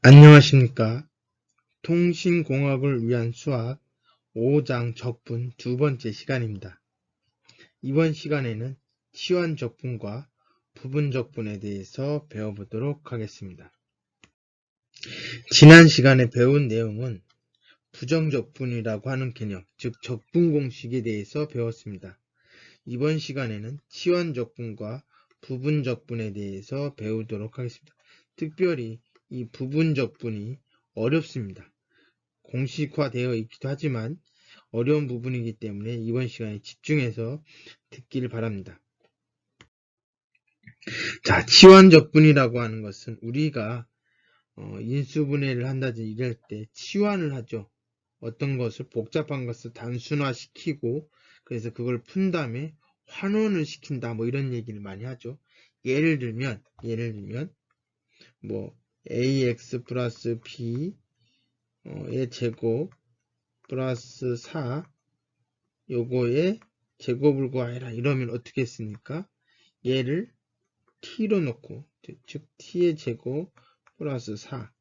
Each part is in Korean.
안녕하십니까. 통신공학을 위한 수학 5장 적분 두 번째 시간입니다. 이번 시간에는 치환적분과 부분적분에 대해서 배워보도록 하겠습니다. 지난 시간에 배운 내용은 부정적분이라고 하는 개념, 즉 적분공식에 대해서 배웠습니다. 이번 시간에는 치환적분과 부분적분에 대해서 배우도록 하겠습니다. 특별히 이 부분적분이 어렵습니다. 공식화되어 있기도 하지만 어려운 부분이기 때문에 이번 시간에 집중해서 듣기를 바랍니다. 자, 치환적분이라고 하는 것은 우리가 인수분해를 한다든지 이럴 때 치환을 하죠. 어떤 것을 복잡한 것을 단순화시키고 그래서 그걸 푼 다음에 환원을 시킨다 뭐 이런 얘기를 많이 하죠. 예를 들면 뭐 ax 플러스 b의 제곱 플러스 4 요거의 제곱을 구하여라 이러면 어떻게 했습니까? 얘를 t로 놓고 즉 t의 제곱 플러스 4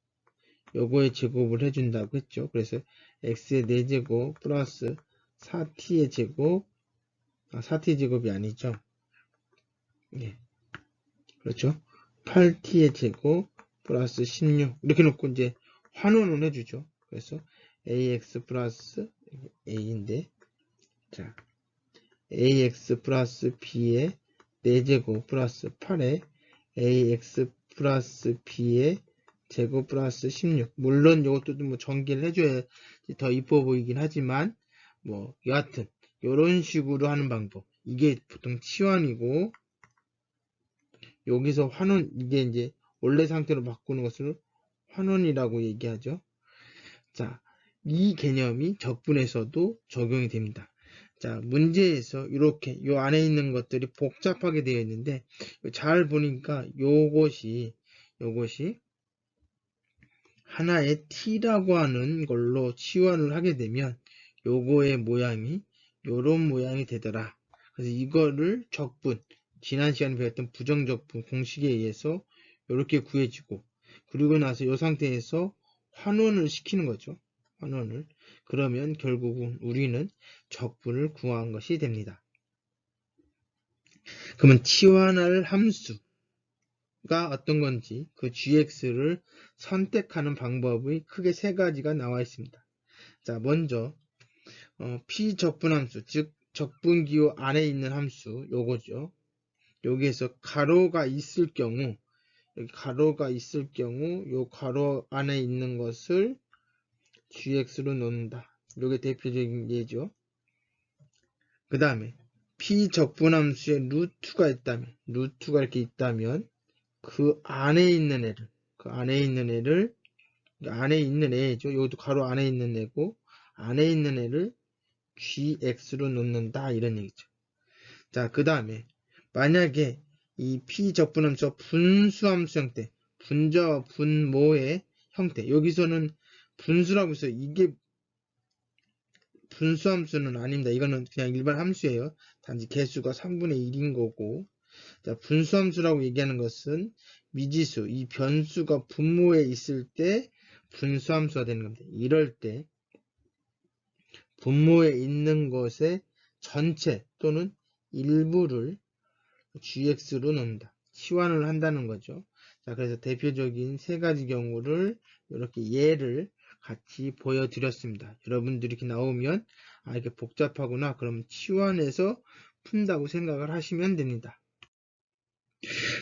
요거의 제곱을 해준다고 했죠. 그래서 x의 4제곱 플러스 4t의 제곱 4t 제곱이 아니죠. 예, 그렇죠. 8t의 제곱 플러스 16 이렇게 놓고 이제 환원을 해주죠. 그래서 ax 플러스 a인데 자 ax 플러스 b의 4제곱 플러스 8에 ax 플러스 b의 제곱 플러스 16 물론 이것도 뭐 전개를 해줘야 더 이뻐 보이긴 하지만 뭐 여하튼 이런 식으로 하는 방법 이게 보통 치환이고 여기서 환원 이게 이제 원래 상태로 바꾸는 것을 환원이라고 얘기하죠. 자, 이 개념이 적분에서도 적용이 됩니다. 자, 문제에서 이렇게 요 안에 있는 것들이 복잡하게 되어 있는데 잘 보니까 요것이 하나의 t라고 하는 걸로 치환을 하게 되면 요거의 모양이 요런 모양이 되더라. 그래서 이거를 적분, 지난 시간에 배웠던 부정적분 공식에 의해서 이렇게 구해지고 그리고 나서 이 상태에서 환원을 시키는 거죠. 환원을. 그러면 결국은 우리는 적분을 구한 것이 됩니다. 그러면 치환할 함수가 어떤 건지 그 gx를 선택하는 방법이 크게 세 가지가 나와 있습니다. 자, 먼저 피적분함수, 즉 적분기호 안에 있는 함수 요거죠. 여기에서 가로가 있을 경우 여기 가로가 있을 경우 요 가로 안에 있는 것을 gx로 놓는다. 이게 대표적인 예죠. 그 다음에 피적분함수에 루트가 이렇게 있다면 그 안에 있는 애를 안에 있는 애죠. 이것도 가로 안에 있는 애고 안에 있는 애를 gx로 놓는다 이런 얘기죠. 자, 그 다음에 만약에 이 피적분함수 분수함수 형태, 분자와 분모의 형태 여기서는 분수라고 해서 이게 분수함수는 아닙니다. 이거는 그냥 일반 함수예요. 단지 개수가 3분의 1인 거고 자, 분수함수라고 얘기하는 것은 미지수, 이 변수가 분모에 있을 때 분수함수가 되는 겁니다. 이럴 때 분모에 있는 것의 전체 또는 일부를 gx로 넣는다. 치환을 한다는 거죠. 자, 그래서 대표적인 세 가지 경우를 이렇게 예를 같이 보여드렸습니다. 여러분들이 이렇게 나오면 이렇게 복잡하구나. 그럼 치환해서 푼다고 생각을 하시면 됩니다.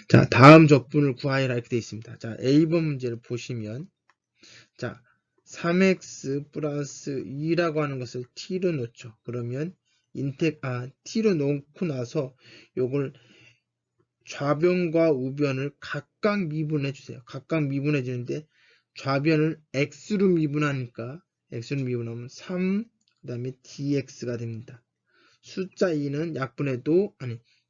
자, 다음 적분을 구하여라 이렇게 되어 있습니다. 자, A번 문제를 보시면 자, 3x 플러스 2라고 하는 것을 t로 놓죠. 그러면 t로 놓고 나서 요걸 좌변과 우변을 각각 미분해 주세요. 각각 미분해 주는데 좌변을 x로 미분하니까 x로 미분하면 3, 그 다음에 dx가 됩니다. 숫자 2는 약분해도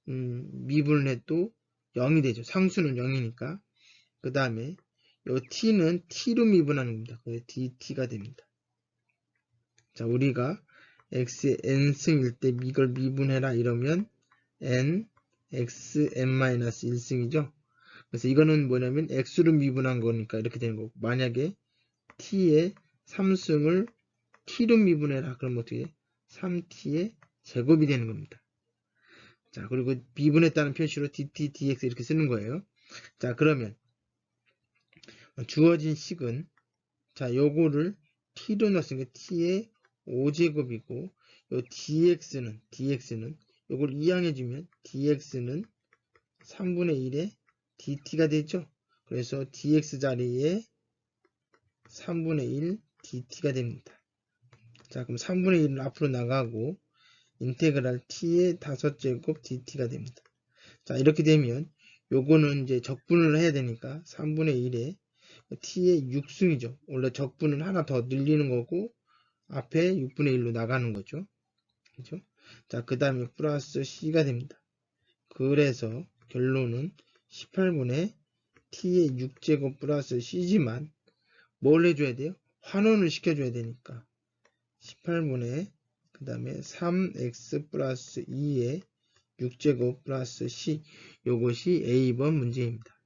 미분을 해도 0이 되죠. 상수는 0이니까. 그 다음에 요 t는 t로 미분하는 겁니다. 그래서 dt가 됩니다. 자, 우리가 x의 n승일 때 이걸 미분해라 이러면 n xn-1승이죠. 그래서 이거는 뭐냐면 x로 미분한 거니까 이렇게 되는 거고, 만약에 t의 3승을 t로 미분해라. 그럼 어떻게 해? 3t의 제곱이 되는 겁니다. 자, 그리고 미분했다는 표시로 dt, dx 이렇게 쓰는 거예요. 자, 그러면 주어진 식은, 자, 요거를 t로 넣었으니까 t의 5제곱이고, 요 dx는 요걸 이항해주면 dx는 3분의 1의 dt가 되죠. 그래서 dx 자리에 3분의 1 dt가 됩니다. 자, 그럼 3분의 1은 앞으로 나가고 인테그랄 t의 5제곱 dt가 됩니다. 자, 이렇게 되면 요거는 이제 적분을 해야 되니까 3분의 1에 t의 6승이죠. 원래 적분은 하나 더 늘리는 거고 앞에 6분의 1로 나가는 거죠. 그죠? 자, 그 다음에 플러스 c가 됩니다. 그래서 결론은 18분의 t의 6제곱 플러스 c지만 뭘 해줘야 돼요? 환원을 시켜줘야 되니까 18분의 그 다음에 3x 플러스 2의 6제곱 플러스 c, 요것이 A번 문제입니다.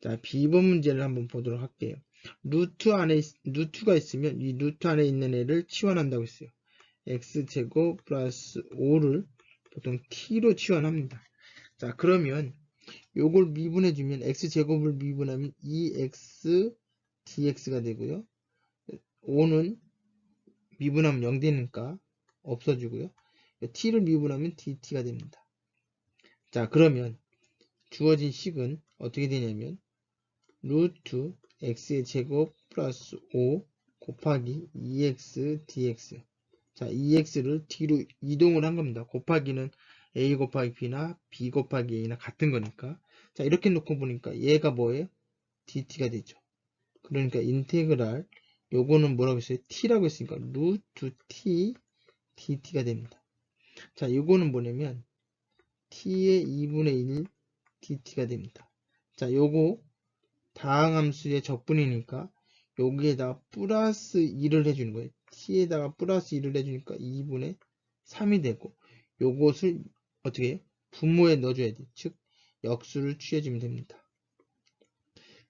자, B번 문제를 한번 보도록 할게요. 루트가 있으면 이 루트 안에 있는 애를 치환한다고 했어요. x제곱 플러스 5를 보통 t로 치환합니다. 자, 그러면 요걸 미분해주면 x제곱을 미분하면 2x dx가 되고요. 5는 미분하면 0 되니까 없어지고요. t를 미분하면 dt가 됩니다. 자, 그러면 주어진 식은 어떻게 되냐면 루트 x의 제곱 플러스 5 곱하기 2x dx. 자, 2x를 뒤로 이동을 한 겁니다. 곱하기는 a 곱하기 b나 b 곱하기 a나 같은 거니까. 자, 이렇게 놓고 보니까 얘가 뭐예요? dt가 되죠. 그러니까 인테그랄 요거는 뭐라고 했어요? t라고 했으니까 루트 t dt가 됩니다. 자, 요거는 뭐냐면 t의 2분의 1 dt가 됩니다. 자, 요거 다항함수의 적분이니까 여기에다가 플러스 2를 해주는 거예요. t에다가 플러스 2를 해주니까 2분의 3이 되고 요것을 어떻게 해요? 분모에 넣어줘야 돼요. 즉 역수를 취해주면 됩니다.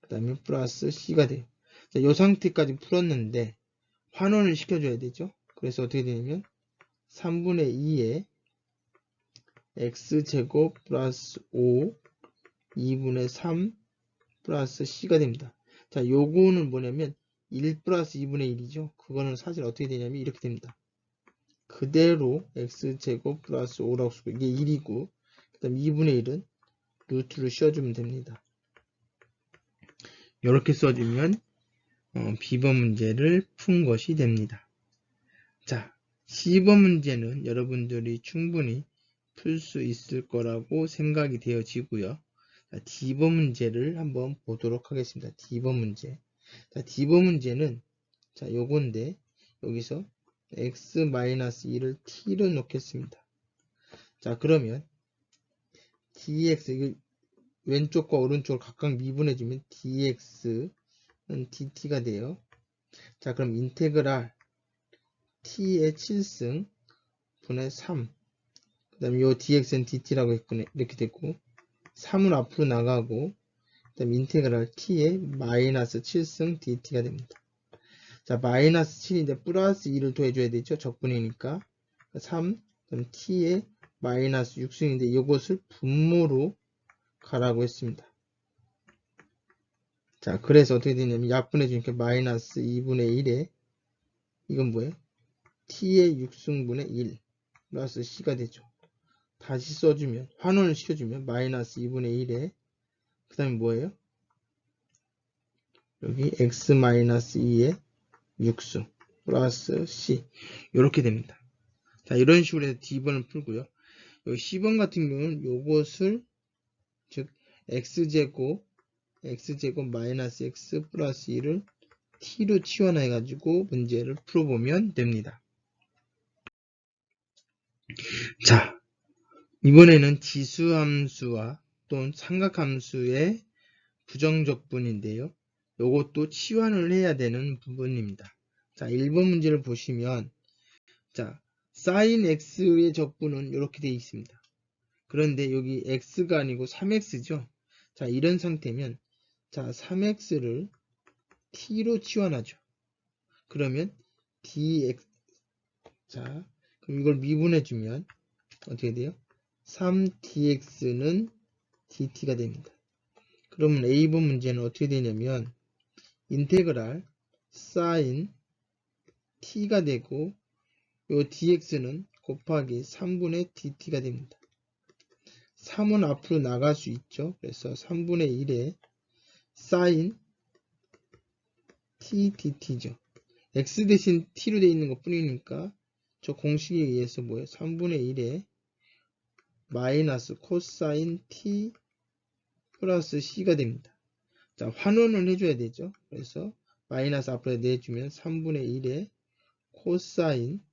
그 다음에 플러스 c가 돼요. 자, 요 상태까지 풀었는데 환원을 시켜줘야 되죠. 그래서 어떻게 되냐면 3분의 2에 x제곱 플러스 5 2분의 3 플러스 c가 됩니다. 자, 요거는 뭐냐면 1 플러스 2분의 1이죠. 그거는 사실 어떻게 되냐면 이렇게 됩니다. 그대로 x제곱 플러스 5라고 쓰고 이게 1이고 그 다음 2분의 1은 루트를 씌워주면 됩니다. 이렇게 써주면 B번 문제를 푼 것이 됩니다. 자, C번 문제는 여러분들이 충분히 풀 수 있을 거라고 생각이 되어지고요. 자, D번 문제를 한번 보도록 하겠습니다. D번 문제. 자, D번 문제는 자, 요건데 여기서 x-2를 t로 놓겠습니다. 자, 그러면 dx 이거 왼쪽과 오른쪽을 각각 미분해주면 dx는 dt가 돼요. 자, 그럼 인테그랄 t의 7승 분의 3 그 다음에 요 dx는 dt라고 했군요. 이렇게 됐고 3은 앞으로 나가고 그 다음에 인테그랄 t의 마이너스 7승 dt가 됩니다. 자, 마이너스 7인데 플러스 2를 더해줘야 되죠. 적분이니까 3 그럼 t의 마이너스 6승인데 이것을 분모로 가라고 했습니다. 자, 그래서 어떻게 되냐면 약분해 주니까 마이너스 2분의 1에 이건 뭐예요? t의 6승분의 1 플러스 c가 되죠. 다시 써주면 환원을 시켜주면 마이너스 2분의 1에 그 다음에 뭐예요? 여기 x 마이너스 2의 6승 플러스 c 이렇게 됩니다. 자, 이런 식으로 해서 D번을 풀고요. 요 C번 같은 경우는 요것을 즉 x제곱 마이너스 x 플러스 2를 t로 치환해 가지고 문제를 풀어보면 됩니다. 자, 이번에는 지수함수와 또는 삼각함수의 부정적분인데요. 요것도 치환을 해야 되는 부분입니다. 자, 1번 문제를 보시면 자, sin x의 적분은 이렇게 되어 있습니다. 그런데 여기 x가 아니고 3x죠. 자, 이런 상태면 자, 3x를 t로 치환하죠. 그러면 dx, 자, 그럼 이걸 미분해주면 어떻게 돼요? 3dx는 dt가 됩니다. 그러면 A번 문제는 어떻게 되냐면 인테그랄 sin t가 되고 요 dx는 곱하기 3분의 dt가 됩니다. 3은 앞으로 나갈 수 있죠. 그래서 3분의 1에 sin t dt죠. x 대신 t로 되어 있는 것 뿐이니까 저 공식에 의해서 뭐예요? 3분의 1에 마이너스 코사인 t 플러스 c가 됩니다. 자, 환원을 해줘야 되죠. 그래서 마이너스 앞으로 내주면 3분의 1에 코사인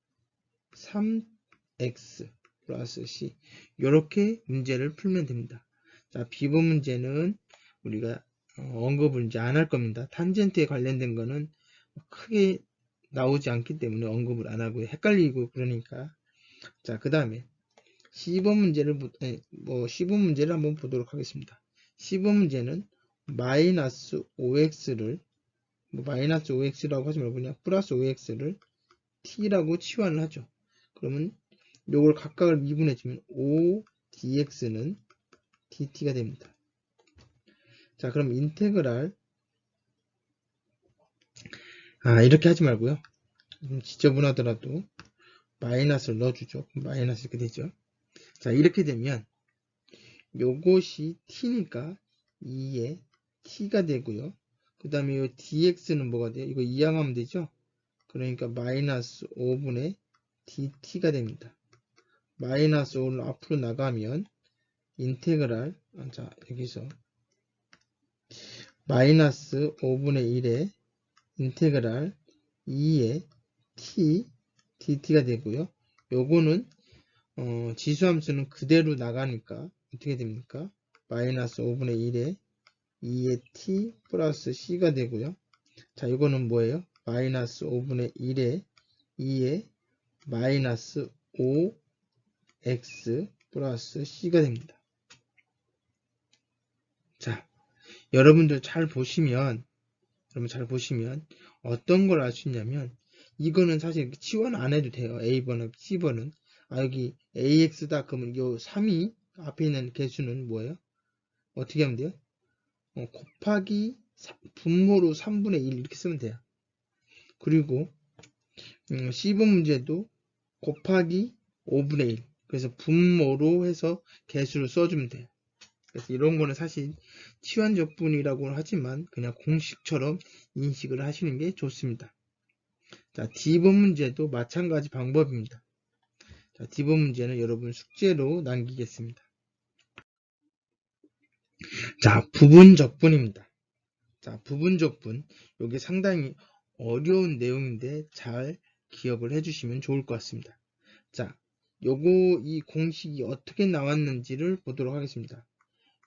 3x 플러스 c 이렇게 문제를 풀면 됩니다. 자, B번 문제는 우리가 언급을 이제 안 할 겁니다. 탄젠트에 관련된 거는 크게 나오지 않기 때문에 언급을 안 하고 헷갈리고 그러니까. 자, 그 다음에 C번 문제를 C번 문제를 한번 보도록 하겠습니다. C번 문제는 마이너스 5x를 마이너스 5x라고 하지 말고 그냥 플러스 5x를 t라고 치환을 하죠. 그러면 요걸 각각을 미분해주면 5dx는 dt가 됩니다. 자, 그럼 인테그랄 이렇게 하지 말고요. 지저분하더라도 마이너스를 넣어주죠. 마이너스 이렇게 되죠. 자, 이렇게 되면 요것이 t니까 2에 t가 되고요. 그 다음에 요 dx는 뭐가 돼요? 이거 이항하면 되죠. 그러니까 마이너스 5분의 dt가 됩니다. 마이너스 5를 앞으로 나가면 인테그랄 자, 여기서 마이너스 5분의 1에 인테그랄 2의 t dt가 되고요. 요거는 지수함수는 그대로 나가니까 어떻게 됩니까? 마이너스 5분의 1에 2의 t 플러스 c가 되고요. 자, 이거는 뭐예요? 마이너스 5분의 1에 2의 마이너스 5x 플러스 c가 됩니다. 자, 여러분들 잘 보시면 어떤 걸 알 수 있냐면 이거는 사실 치환 안 해도 돼요. A번은 C번은 여기 AX다 그러면 요 3이 앞에 있는 개수는 뭐예요? 어떻게 하면 돼요? 곱하기 분모로 3분의 1 이렇게 쓰면 돼요. 그리고 C번 문제도 곱하기 5분의 1 그래서 분모로 해서 개수를 써주면 돼요. 그래서 이런 거는 사실 치환적분이라고 하지만 그냥 공식처럼 인식을 하시는 게 좋습니다. 자, D번 문제도 마찬가지 방법입니다. 자, D번 문제는 여러분 숙제로 남기겠습니다. 자, 부분적분입니다. 자, 부분적분. 이게 상당히 어려운 내용인데 잘 기억을 해주시면 좋을 것 같습니다. 자, 이 공식이 어떻게 나왔는지를 보도록 하겠습니다.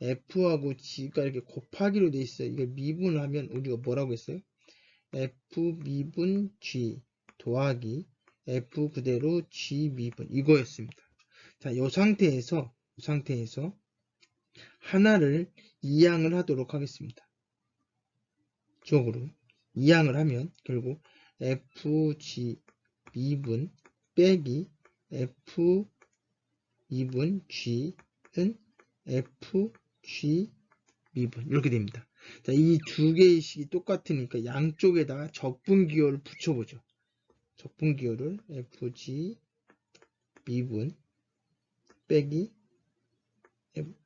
F하고 G가 이렇게 곱하기로 돼 있어요. 이걸 미분하면 우리가 뭐라고 했어요? F 미분 G 더하기 F 그대로 G 미분 이거였습니다. 자, 이 상태에서 하나를 이항을 하도록 하겠습니다. 쪽으로 이항을 하면 결국 FG 미분 빼기 F 미분 G는 FG 미분 이렇게 됩니다. 자, 이 두 개의 식이 똑같으니까 양쪽에다가 적분기호를 붙여보죠. 적분기호를 FG 미분 빼기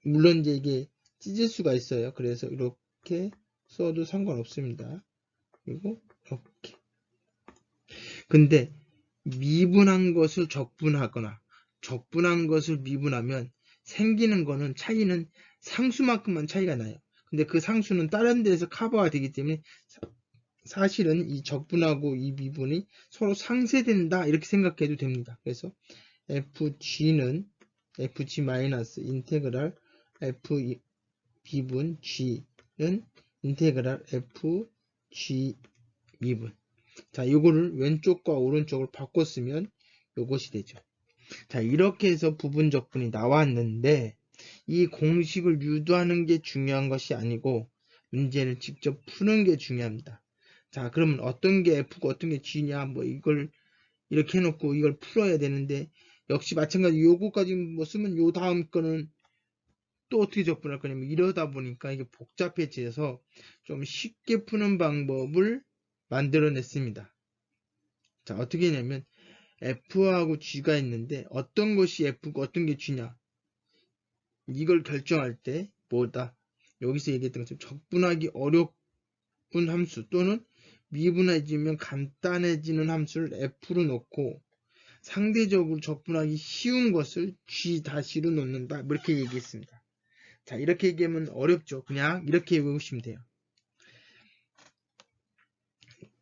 물론 이제 이게 찢을 수가 있어요. 그래서 이렇게 써도 상관없습니다. 그리고 이렇게. 근데 미분한 것을 적분하거나 적분한 것을 미분하면 생기는 거는 차이는 상수만큼만 차이가 나요. 근데 그 상수는 다른 데서 커버가 되기 때문에 사실은 이 적분하고 이 미분이 서로 상쇄된다 이렇게 생각해도 됩니다. 그래서 FG는 FG 마이너스 인테그랄 F 미분 G는 인테그랄 FG 미분. 자, 이거를 왼쪽과 오른쪽을 바꿨으면 이것이 되죠. 자, 이렇게 해서 부분적분이 나왔는데 이 공식을 유도하는 게 중요한 것이 아니고 문제를 직접 푸는 게 중요합니다. 자, 그러면 어떤 게 F고 어떤 게 G냐, 뭐 이걸 이렇게 해놓고 이걸 풀어야 되는데, 역시 마찬가지 요거까지 뭐 쓰면 요 다음 거는 또 어떻게 접근할 거냐면, 이러다 보니까 이게 복잡해져서 좀 쉽게 푸는 방법을 만들어냈습니다. 자, 어떻게 하냐면 F하고 G가 있는데 어떤 것이 F고 어떤 게 G냐, 이걸 결정할 때 뭐다, 여기서 얘기했던 것처럼 적분하기 어려운 함수 또는 미분해지면 간단해지는 함수를 F로 놓고 상대적으로 적분하기 쉬운 것을 G-로 놓는다, 뭐 이렇게 얘기했습니다. 자, 이렇게 얘기하면 어렵죠. 그냥 이렇게 외우시면 돼요.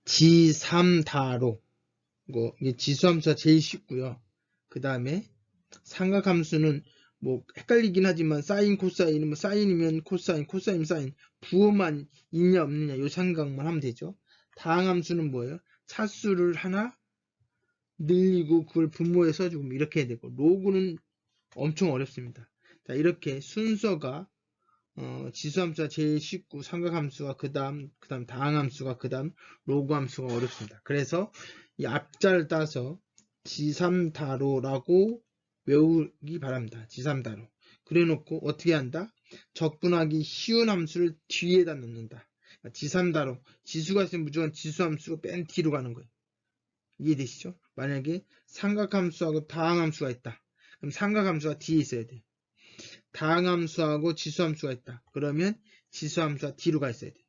G3다로, 이게 지수함수가 제일 쉽고요. 그 다음에 삼각함수는 뭐 헷갈리긴 하지만 사인, 코사인은 뭐 사인이면 코사인, 코사인이면 사인, 부호만 있냐 없느냐 요 생각만 하면 되죠. 다항함수는 뭐예요? 차수를 하나 늘리고 그걸 분모에 써주고 이렇게 해야 되고, 로그는 엄청 어렵습니다. 자, 이렇게 순서가 지수함수가 제일 쉽고 삼각함수가 그 다음 다항함수가 그 다음 로그함수가 어렵습니다. 그래서 이 앞자를 따서 G3다로라고 외우기 바랍니다. G3다로. 그래 놓고 어떻게 한다? 적분하기 쉬운 함수를 뒤에다 넣는다. G3다로, 지수가 있으면 무조건 지수함수가 맨 뒤로 가는 거예요. 이해되시죠? 만약에 삼각함수하고 다항함수가 있다. 그럼 삼각함수가 뒤에 있어야 돼. 다항함수하고 지수함수가 있다. 그러면 지수함수가 뒤로 가 있어야 돼.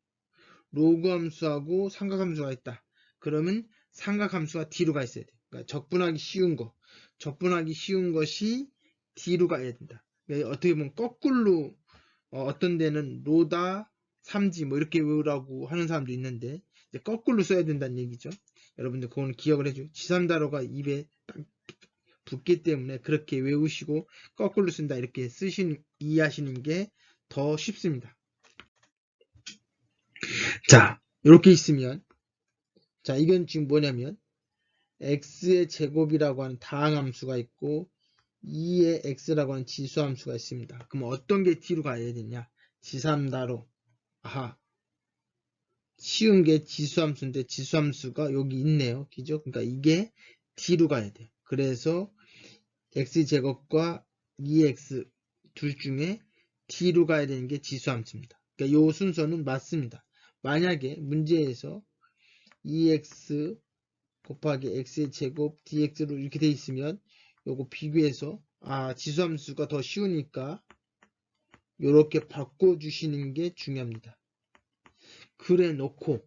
로그함수하고 삼각함수가 있다. 그러면 삼각함수가 뒤로 가 있어야 돼. 그러니까 적분하기 쉬운 거. 적분하기 쉬운 것이 뒤로 가야 된다. 그러니까 어떻게 보면 거꾸로, 어떤 데는 로다 3지 뭐 이렇게 외우라고 하는 사람도 있는데, 이제 거꾸로 써야 된다는 얘기죠. 여러분들 그거는 기억을 해줘. 지삼다로가 입에 딱 붙기 때문에 그렇게 외우시고 거꾸로 쓴다 이렇게 이해하시는 게 더 쉽습니다. 자, 이렇게 있으면, 자, 이건 지금 뭐냐면 x의 제곱이라고 하는 다항함수가 있고 2의 x라고 하는 지수함수가 있습니다. 그럼 어떤 게 뒤로 가야 되냐? 지삼다로. 아하, 쉬운 게 지수함수인데 지수함수가 여기 있네요. 그죠? 그러니까 이게 뒤로 가야 돼요. 그래서 x제곱과 2x 둘 중에 D로 가야 되는 게 지수함수입니다. 그러니까 이 순서는 맞습니다. 만약에 문제에서 2x 곱하기 x의 제곱 dx로 이렇게 돼 있으면 요거 비교해서 지수함수가 더 쉬우니까 이렇게 바꿔주시는 게 중요합니다. 그래 놓고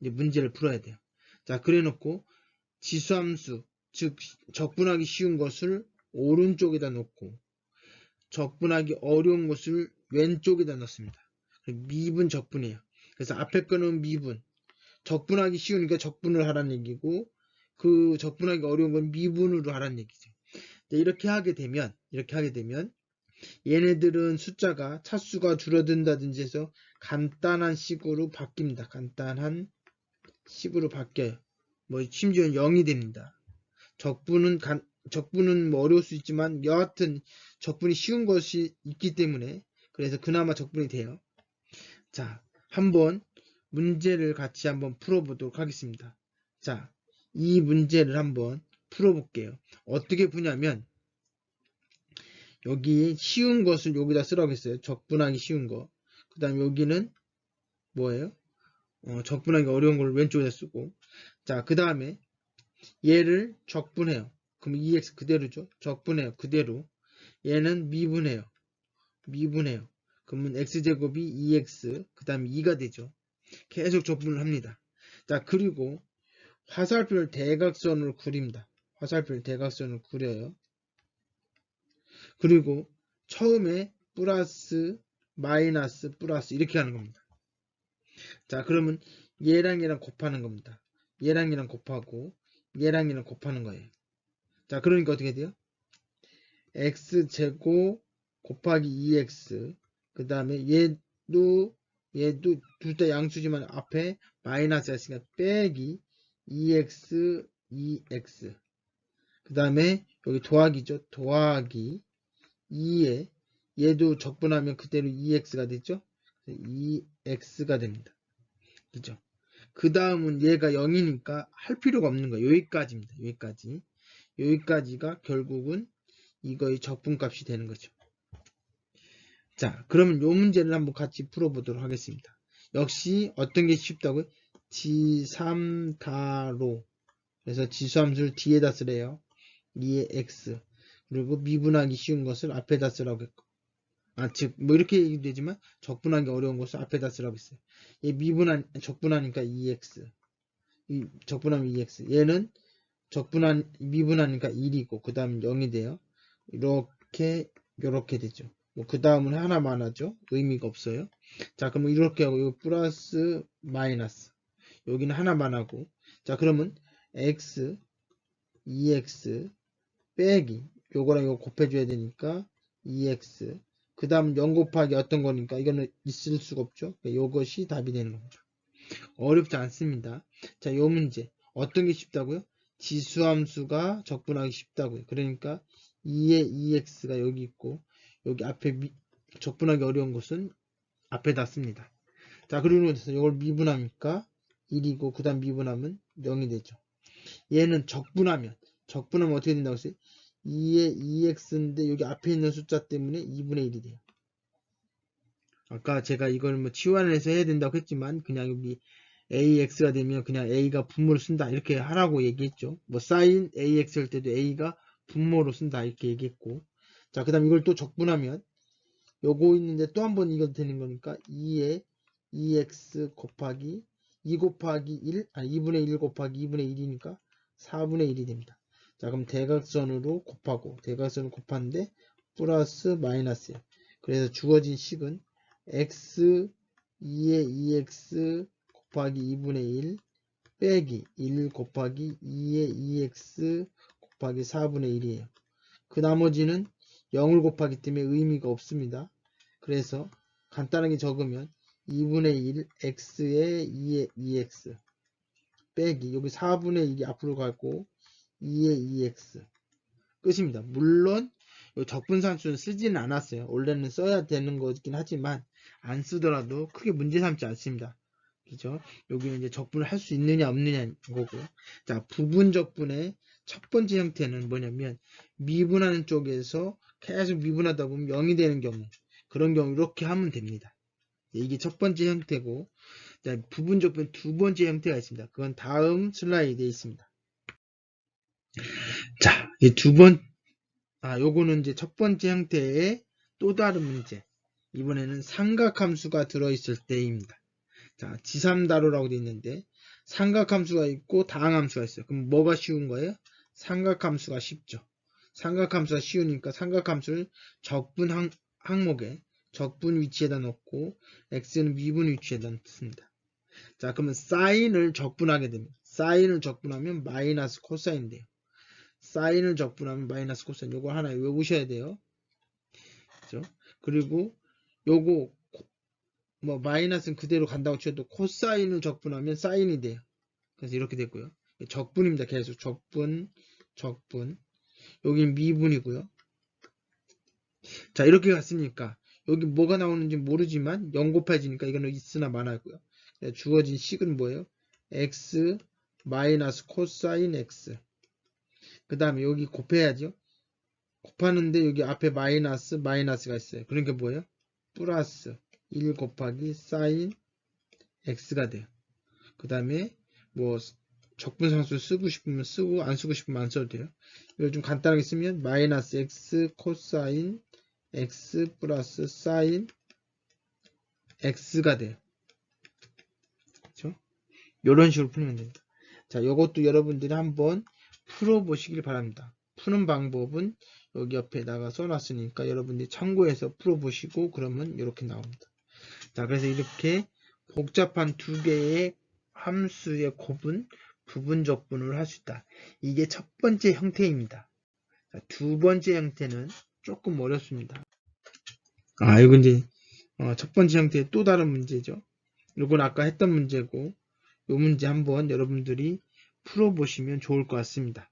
이제 문제를 풀어야 돼요. 자, 그래 놓고 지수함수, 즉 적분하기 쉬운 것을 오른쪽에다 놓고 적분하기 어려운 것을 왼쪽에다 넣습니다. 미분 적분이에요. 그래서 앞에 거는 미분, 적분하기 쉬우니까 적분을 하라는 얘기고, 그 적분하기 어려운 건 미분으로 하라는 얘기죠. 이렇게 하게 되면 얘네들은 숫자가 차수가 줄어든다든지 해서 간단한 식으로 바뀝니다. 간단한 식으로 바뀌어요. 뭐 심지어는 0이 됩니다. 적분은 뭐 어려울 수 있지만 여하튼 적분이 쉬운 것이 있기 때문에 그래서 그나마 적분이 돼요. 자, 한번 문제를 같이 한번 풀어보도록 하겠습니다. 자, 이 문제를 한번 풀어볼게요. 어떻게 푸냐면 여기 쉬운 것을 여기다 쓰라고 했어요. 적분하기 쉬운 거. 그 다음에 여기는 뭐예요? 적분하기 어려운 걸 왼쪽에다 쓰고, 자, 그 다음에 얘를 적분해요. 그럼 2x 그대로죠. 적분해요. 그대로. 얘는 미분해요. 그러면 x제곱이 2x 그 다음에 2가 되죠. 계속 적분을 합니다. 자, 그리고 화살표를 대각선으로 그립니다. 화살표를 대각선으로 그려요. 그리고 처음에 플러스 마이너스 플러스 이렇게 하는 겁니다. 자, 그러면 얘랑 얘랑 곱하는 겁니다. 얘랑 얘랑 곱하고 얘랑 얘랑 곱하는 거예요. 자, 그러니까 어떻게 돼요? x제곱 곱하기 2x 그 다음에 얘도 둘 다 양수지만 앞에 마이너스가 있으니까 빼기 2x 그 다음에 여기 더하기죠. 더하기 2에 얘도 적분하면 그대로 2x가 됐죠? 2x가 됩니다. 그죠? 그 다음은 얘가 0이니까 할 필요가 없는 거예요. 여기까지입니다. 여기까지. 여기까지가 결국은 이거의 적분값이 되는 거죠. 자, 그러면 이 문제를 한번 같이 풀어보도록 하겠습니다. 역시 어떤 게 쉽다고요? 지삼다로. 그래서 지수함수를 뒤에다 쓰래요. 2의 x. 그리고 미분하기 쉬운 것을 앞에다 쓰라고 했고. 즉, 뭐 이렇게 얘기도 되지만 적분하기 어려운 것을 앞에다 쓰라고 했어요. 얘 적분하니까 2x. 적분하면 2x. 얘는 미분하니까 1이고, 그 다음에 0이 돼요. 요렇게 되죠. 뭐, 그 다음은 하나만 하죠. 의미가 없어요. 자, 그러면 이렇게 하고, 이거 플러스, 마이너스. 여기는 하나만 하고. 자, 그러면 x, 2x, 빼기. 요거랑 요거 곱해줘야 되니까, 2x. 그 다음 0 곱하기 어떤 거니까, 이거는 있을 수가 없죠. 요것이 답이 되는 겁니다. 어렵지 않습니다. 자, 요 문제. 어떤 게 쉽다고요? 지수함수가 적분하기 쉽다고요. 그러니까 2의 2x가 여기 있고 여기 앞에 적분하기 어려운 것은 앞에다 씁니다. 자, 그리고 이걸 미분하니까 1이고 그 다음 미분하면 0이 되죠. 얘는 적분하면 어떻게 된다고 했어요? 2의 2x인데 여기 앞에 있는 숫자 때문에 2분의 1이 돼요. 아까 제가 이걸 뭐 치환을 해서 해야 된다고 했지만 그냥 여기 AX가 되면 그냥 A가 분모를 쓴다 이렇게 하라고 얘기했죠. 뭐 sin AX 할 때도 A가 분모로 쓴다 이렇게 얘기했고, 자, 그 다음 이걸 또 적분하면 요거 있는데 또 한 번 이거 되는 거니까 2에 2x 곱하기 2 곱하기 1 아니 2분의 1 곱하기 2분의 1이니까 4분의 1이 됩니다. 자, 그럼 대각선으로 곱하고 대각선을 곱하는데 플러스 마이너스예요. 그래서 주어진 식은 x 2의 2x 곱하기 2분의 1 빼기 1 곱하기 2의 2x 곱하기 4분의 1이에요. 그 나머지는 0을 곱하기 때문에 의미가 없습니다. 그래서 간단하게 적으면 2분의 1 x의 2의 2x 빼기 여기 4분의 1이 앞으로 가고 2의 2x 끝입니다. 물론 적분산수는 쓰지는 않았어요. 원래는 써야 되는 거긴 하지만 안 쓰더라도 크게 문제 삼지 않습니다. 그죠? 여기는 이제 적분을 할 수 있느냐 없느냐 거고. 자, 부분 적분의 첫 번째 형태는 뭐냐면 미분하는 쪽에서 계속 미분하다 보면 0이 되는 경우, 그런 경우 이렇게 하면 됩니다. 이게 첫 번째 형태고, 자, 부분 적분 두 번째 형태가 있습니다. 그건 다음 슬라이드에 있습니다. 자, 요거는 이제 첫 번째 형태의 또 다른 문제. 이번에는 삼각함수가 들어있을 때입니다. 자, 지삼다로라고 되어 있는데 삼각함수가 있고 다항함수가 있어요. 그럼 뭐가 쉬운 거예요? 삼각함수가 쉽죠. 삼각함수가 쉬우니까 삼각함수를 적분 항목에 적분 위치에다 넣고 x는 미분 위치에다 넣습니다. 자, 그러면 사인을 적분하게 됩니다. 사인을 적분하면 마이너스 코사인인데요. 사인을 적분하면 마이너스 코사인, 요거 하나 외우셔야 돼요. 그죠? 그리고 요거 뭐 마이너스는 그대로 간다고 쳐도 코사인을 적분하면 사인이 돼요. 그래서 이렇게 됐고요. 적분입니다. 계속 적분. 여기는 미분이고요. 자, 이렇게 갔으니까 여기 뭐가 나오는지 모르지만 0 곱해지니까 이거는 있으나 마나고요. 주어진 식은 뭐예요? x 마이너스 코사인 x. 그 다음에 여기 곱해야죠. 곱하는데 여기 앞에 마이너스가 있어요. 그러니까 뭐예요? 플러스 1 곱하기 사인 x가 돼요. 그 다음에 뭐 적분상수 쓰고 싶으면 쓰고 안 쓰고 싶으면 안 써도 돼요. 이걸 좀 간단하게 쓰면 마이너스 x 코사인 x 플러스 사인 x가 돼요. 그렇죠? 이런 식으로 풀면 됩니다. 자, 이것도 여러분들이 한번 풀어보시길 바랍니다. 푸는 방법은 여기 옆에다가 써놨으니까 여러분들이 참고해서 풀어보시고 그러면 이렇게 나옵니다. 자, 그래서 이렇게 복잡한 두 개의 함수의 곱은 부분 적분을 할 수 있다. 이게 첫 번째 형태입니다. 자, 두 번째 형태는 조금 어렵습니다. 이건 이제 첫 번째 형태의 또 다른 문제죠. 이건 아까 했던 문제고 이 문제 한번 여러분들이 풀어보시면 좋을 것 같습니다.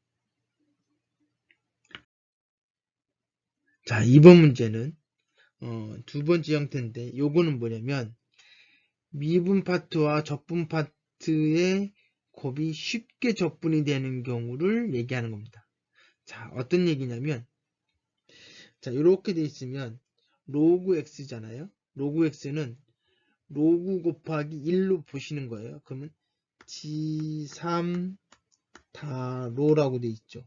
자, 이번 문제는 두 번째 형태인데 요거는 뭐냐면 미분 파트와 적분 파트의 곱이 쉽게 적분이 되는 경우를 얘기하는 겁니다. 자, 어떤 얘기냐면 자, 이렇게 돼 있으면 로그 x잖아요. 로그 x는 로그 곱하기 1로 보시는 거예요. 그러면 G3 다로라고 돼 있죠.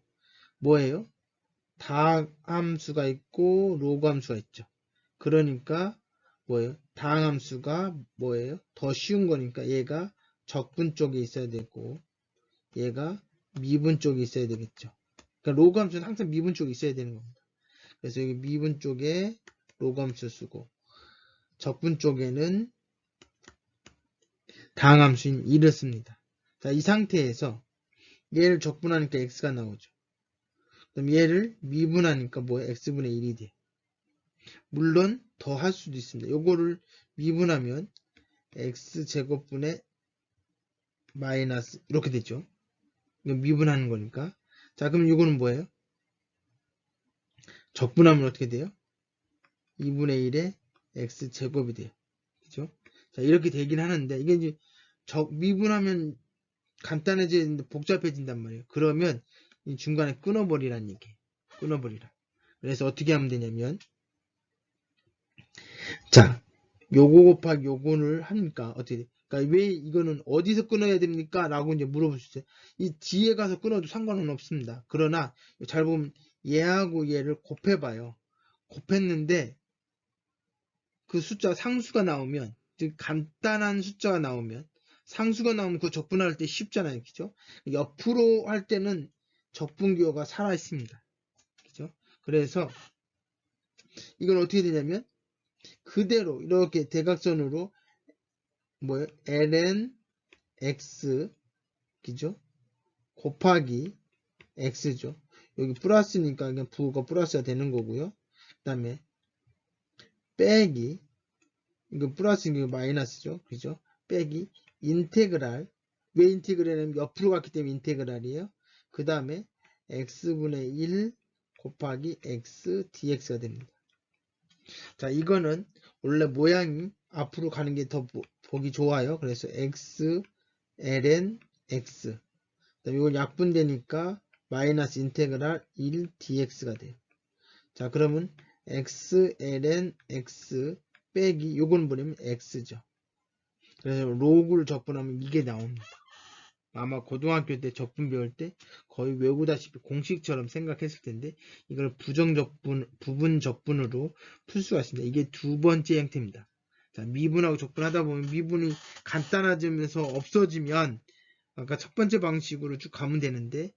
뭐예요? 다항함수가 있고 로그 함수가 있죠. 그러니까 뭐예요? 다항함수가 뭐예요? 더 쉬운 거니까 얘가 적분 쪽에 있어야 되고 얘가 미분 쪽에 있어야 되겠죠. 그러니까 로그 함수는 항상 미분 쪽에 있어야 되는 겁니다. 그래서 여기 미분 쪽에 로그 함수 쓰고 적분 쪽에는 다항함수인 1을 씁니다. 자, 이 상태에서 얘를 적분하니까 x가 나오죠. 그럼 얘를 미분하니까 뭐예요? x분의 1이 돼. 물론 더 할 수도 있습니다. 요거를 미분하면 x제곱분의 마이너스 이렇게 되죠. 이거 미분하는 거니까. 자, 그럼 이거는 뭐예요? 적분하면 어떻게 돼요? 2분의 1에 x제곱이 돼요. 그죠? 자, 이렇게 되긴 하는데 이게 이제 미분하면 간단해지는데 복잡해진단 말이에요. 그러면 이 중간에 끊어버리란 얘기. 끊어버리라. 그래서 어떻게 하면 되냐면 자, 요거 곱하기 요거를 하니까 어떻게 돼? 그러니까 왜 이거는 어디서 끊어야 됩니까? 라고 이제 물어볼 수 있어요. 이 뒤에 가서 끊어도 상관은 없습니다. 그러나 잘 보면 얘하고 얘를 곱해봐요. 곱했는데 그 숫자 상수가 나오면 즉 간단한 숫자가 나오면 상수가 나오면 그 적분할 때 쉽잖아요. 그죠? 옆으로 할 때는 적분기호가 살아 있습니다. 그죠? 그래서 이건 어떻게 되냐면 그대로 이렇게 대각선으로 뭐예요? ln x 그죠? 곱하기 x죠. 여기 플러스니까 그냥 부가 플러스가 되는 거고요. 그 다음에 빼기 이거 플러스 이거 마이너스죠. 그죠? 빼기 인테그랄 왜 인테그랄은 옆으로 갔기 때문에 인테그랄이에요. 그 다음에 x분의 1 곱하기 x dx가 됩니다. 자, 이거는 원래 모양이 앞으로 가는 게 더 보기 좋아요. 그래서 x ln x 이건 약분되니까 마이너스 인테그랄 1 dx가 돼요. 자, 그러면 x ln x 빼기 요건 뭐냐면 x죠. 그래서 로그를 적분하면 이게 나옵니다. 아마 고등학교 때 적분 배울 때 거의 외우다시피 공식처럼 생각했을 텐데 이걸 부분 적분으로 풀 수가 있습니다. 이게 두 번째 형태입니다. 자, 미분하고 적분하다 보면 미분이 간단해지면서 없어지면 아까 첫 번째 방식으로 쭉 가면 되는데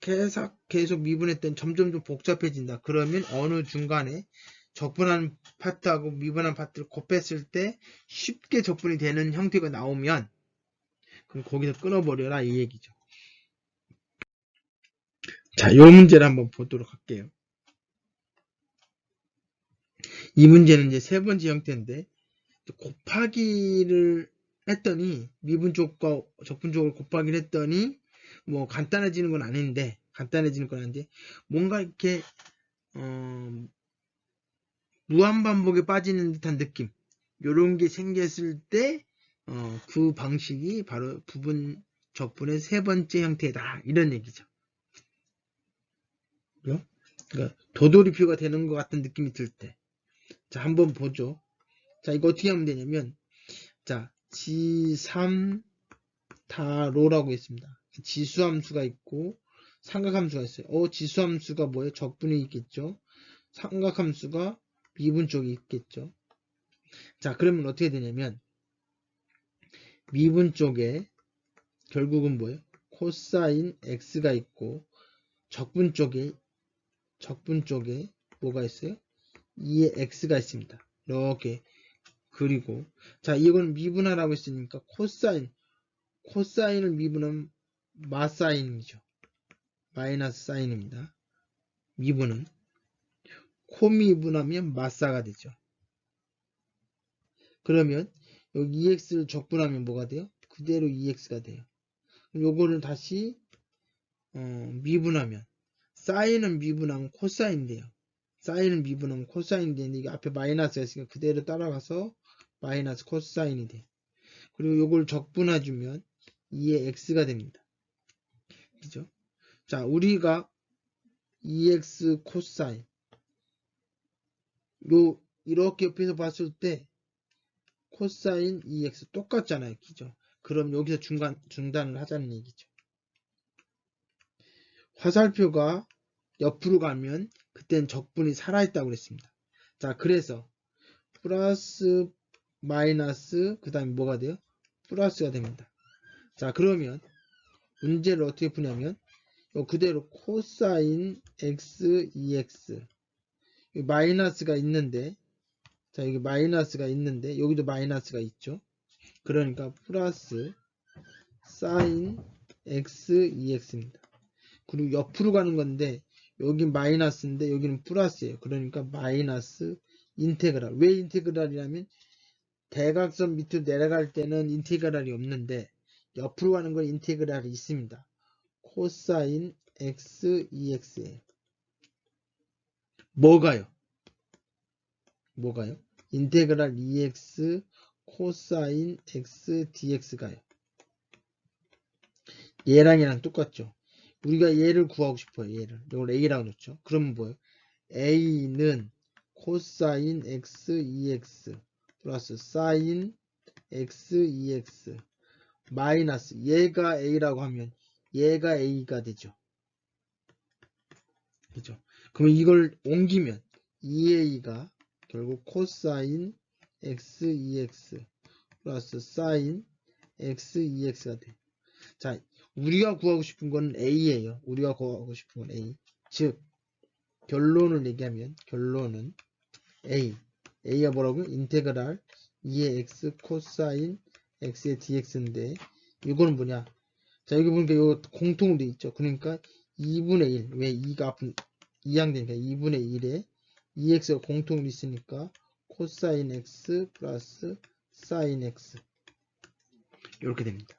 계속 미분했더니 점점 좀 복잡해진다. 그러면 어느 중간에 적분한 파트하고 미분한 파트를 곱했을 때 쉽게 적분이 되는 형태가 나오면 그럼 거기서 끊어버려라 이 얘기죠. 자, 이 문제를 한번 보도록 할게요. 이 문제는 이제 세 번째 형태인데 곱하기를 했더니 미분 쪽과 적분 쪽을 곱하기를 했더니 뭐 간단해지는 건 아닌데 뭔가 이렇게 무한반복에 빠지는 듯한 느낌 요런 게 생겼을 때 그 방식이 바로 부분 적분의 세 번째 형태다 이런 얘기죠. 그러니까 도돌이표가 되는 것 같은 느낌이 들 때. 자, 한번 보죠. 자, 이거 어떻게 하면 되냐면 자, G3 다로라고 했습니다. 지수함수가 있고 삼각함수가 있어요. 지수함수가 뭐예요? 적분이 있겠죠. 삼각함수가 미분 쪽에 있겠죠. 자, 그러면 어떻게 되냐면 미분 쪽에 결국은 뭐예요? 코사인 x가 있고 적분 쪽에 뭐가 있어요? 2의 x가 있습니다. 이렇게 그리고 자, 이건 미분하라고 했으니까 코사인을 미분하면 마사인이죠. 마이너스 사인입니다. 미분은 코미분하면 마사가 되죠. 그러면 여기 2x를 적분하면 뭐가 돼요? 그대로 2x가 돼요. 그럼 요거를 다시 미분하면 사인은 미분하면 코사인인데요. 사인을 미분하면 코사인이 되는데 이게 앞에 마이너스가 있으니까 그대로 따라가서 마이너스 코사인이 돼. 그리고 요걸 적분해주면 2의 x가 됩니다. 그죠? 자, 우리가 2x 코사인 이렇게 옆에서 봤을 때 코사인 2x 똑같잖아요. 그죠? 그럼 여기서 중단을 하자는 얘기죠. 화살표가 옆으로 가면 그땐 적분이 살아있다고 그랬습니다. 자, 그래서 플러스 마이너스 그 다음에 뭐가 돼요? 플러스가 됩니다. 자, 그러면 문제를 어떻게 푸냐면 그대로 코사인 x 2x 마이너스가 있는데, 자, 여기 마이너스가 있는데 여기도 마이너스가 있죠. 그러니까 플러스 사인 x 2x입니다. 그리고 옆으로 가는 건데 여긴 마이너스인데 여기는 플러스예요. 그러니까 마이너스 인테그랄. 왜 인테그랄이냐면 대각선 밑으로 내려갈 때는 인테그랄이 없는데 옆으로 가는 건 인테그랄이 있습니다. 코사인 x 2x예요. 뭐가요? 인테그랄 2x 코사인 x dx가요. 얘랑 똑같죠. 우리가 얘를 구하고 싶어요. 얘를. 이걸 a라고 놓죠. 그러면 뭐예요? a는 코사인 x 2x 플러스 사인 x 2x 마이너스 얘가 a라고 하면 얘가 a가 되죠. 그죠? 그러면 이걸 옮기면 2a가 결국 코사인 x 2x 플러스 사인 x 2x가 돼. 자, 우리가 구하고 싶은 건 a예요. 우리가 구하고 싶은 건 a. 즉 결론을 얘기하면 결론은 a가 뭐라고요? 인테그랄 2의 x 코사인 x의 dx인데 이거는 뭐냐? 자, 여기 보니까 이거 공통으로 돼 있죠. 그러니까 2분의 1. 왜 2가 앞은 2항되니까 2분의 1에 2x가 공통으로 있으니까 코사인 x 플러스 사인 x 이렇게 됩니다.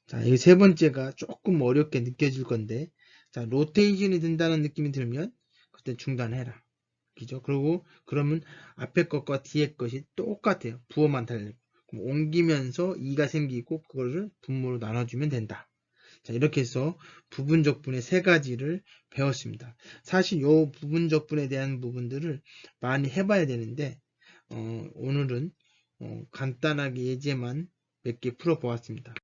자, 이 세 번째가 조금 어렵게 느껴질 건데, 자, 로테이션이 된다는 느낌이 들면 그때 중단해라. 그죠? 그리고 그러면 앞에 것과 뒤에 것이 똑같아요. 부호만 달리고. 그럼 옮기면서 2가 생기고 그거를 분모로 나눠주면 된다. 자, 이렇게 해서 부분적분의 세 가지를 배웠습니다. 사실 요 부분적분에 대한 부분들을 많이 해봐야 되는데 오늘은 간단하게 예제만 몇 개 풀어보았습니다.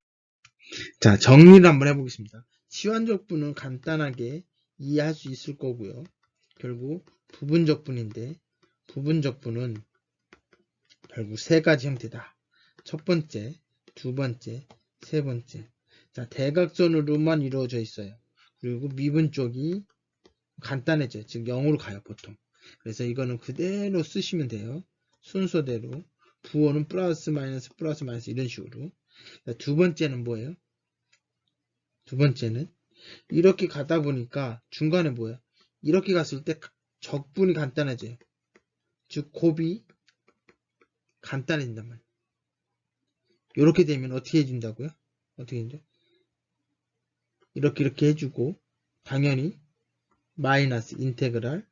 자, 정리를 한번 해보겠습니다. 치환적분은 간단하게 이해할 수 있을 거고요. 결국 부분적분인데 부분적분은 결국 세 가지 형태다. 첫 번째, 두 번째, 세 번째. 자, 대각선으로만 이루어져 있어요. 그리고 미분 쪽이 간단해져요. 즉 0으로 가요, 보통. 그래서 이거는 그대로 쓰시면 돼요. 순서대로. 부호는 플러스 마이너스 이런 식으로. 자, 두 번째는 뭐예요? 두 번째는 이렇게 가다 보니까 중간에 뭐예요? 이렇게 갔을 때 적분이 간단해져요. 즉 곱이 간단해진단 말이에요. 이렇게 되면 어떻게 해준다고요? 어떻게 해줘? 이렇게 해주고 당연히 마이너스 인테그랄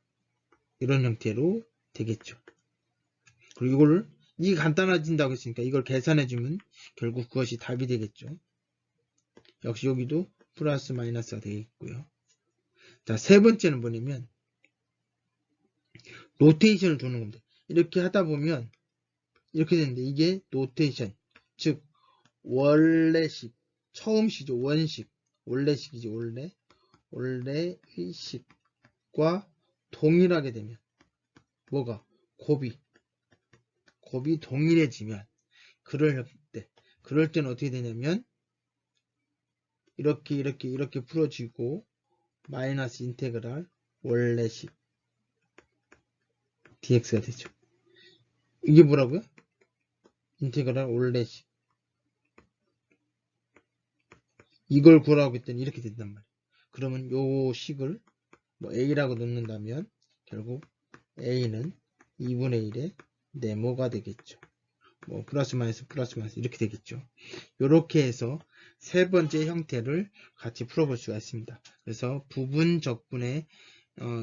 이런 형태로 되겠죠. 그리고 이거를 이게 간단해진다고 했으니까 이걸 계산해주면 결국 그것이 답이 되겠죠. 역시 여기도 플러스 마이너스가 되겠고요. 자, 세 번째는 뭐냐면 로테이션을 두는 겁니다. 이렇게 하다 보면 이렇게 되는데 이게 로테이션, 즉 원래식, 처음식이죠. 원식, 원래식이죠. 원래의 식과 동일하게 되면 뭐가? 곱이 동일해지면 그럴 때는 어떻게 되냐면 이렇게 풀어지고 마이너스 인테그랄 원래식 dx가 되죠. 이게 뭐라고요? 인테그랄 원래식. 이걸 구하라고 했더니 이렇게 된단 말이에요. 그러면 요 식을 뭐 a라고 놓는다면 결국 a는 2분의 1의 네모가 되겠죠. 뭐 플러스 마이너스 이렇게 되겠죠. 이렇게 해서 세 번째 형태를 같이 풀어볼 수가 있습니다. 그래서 부분 적분의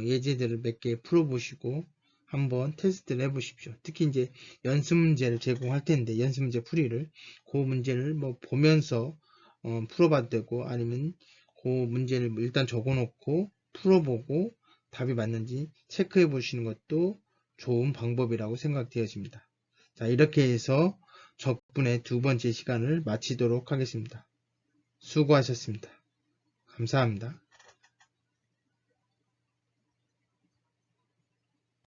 예제들을 몇 개 풀어보시고 한번 테스트를 해보십시오. 특히 이제 연습 문제를 제공할 텐데 연습 문제 풀이를 그 문제를 뭐 보면서 풀어봐도 되고 아니면 그 문제를 일단 적어놓고 풀어보고 답이 맞는지 체크해 보시는 것도 좋은 방법이라고 생각되어집니다. 자, 이렇게 해서 적분의 두 번째 시간을 마치도록 하겠습니다. 수고하셨습니다. 감사합니다.